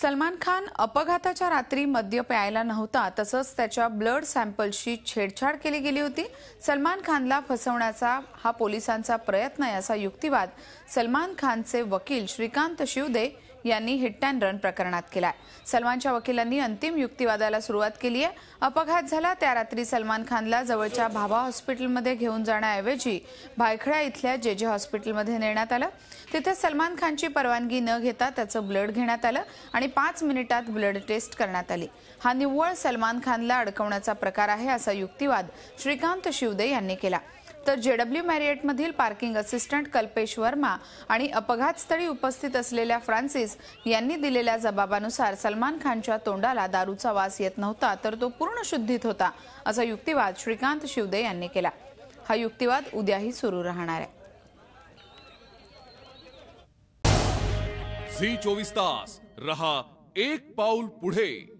सलमान खान अपघाताच्या रात्री मद्य प्यायला नव्हता, तसंच त्याच्या ब्लड सॅम्पलशी छेडछाड केली गेली होती। सलमान खानला फसवण्याचा हा पोलिसांचा प्रयत्न आहे असा युक्तिवाद सलमान खानचे वकील श्रीकांत शिवदे यांनी हिट अँड रन प्रकरणात केलाय। सलमानच्या वकिलांनी अंतिम युक्तिवादाला सुरुवात केली आहे। अपघात झाला त्या रात्री सलमान खानला जवळच्या भाभा हॉस्पिटलमध्ये घेऊन जाण्याऐवजी भायखळा इथल्या जेजे हॉस्पिटलमध्ये नेण्यात आलं। तिथे सलमान खानची परवानगी न घेता त्याचं ब्लड घेण्यात आलं आणि 5 मिनिटात ब्लड टेस्ट करण्यात आली। हा निव्वळ सलमान खानला अडकवण्याचा प्रकार आहे असा युक्तिवाद श्रीकांत शिवदे यांनी केला। तर जेडब्ल्यू मॅरियट मधील पार्किंग असिस्टंट कल्पेश वर्मा आणि अपघातस्थळी उपस्थित असलेल्या फ्रान्सिस यांनी दिलेल्या जबाबानुसार सलमान खानच्या तोंडाला दारूचा वास येत नव्हता, तर तो पूर्ण शुद्धीत होता असा युक्तिवाद श्रीकांत शिवदे यांनी केला। हा युक्तिवाद उद्याही सुरू राहणार आहे। झी 24 तास रहा एक पाऊल पुढे।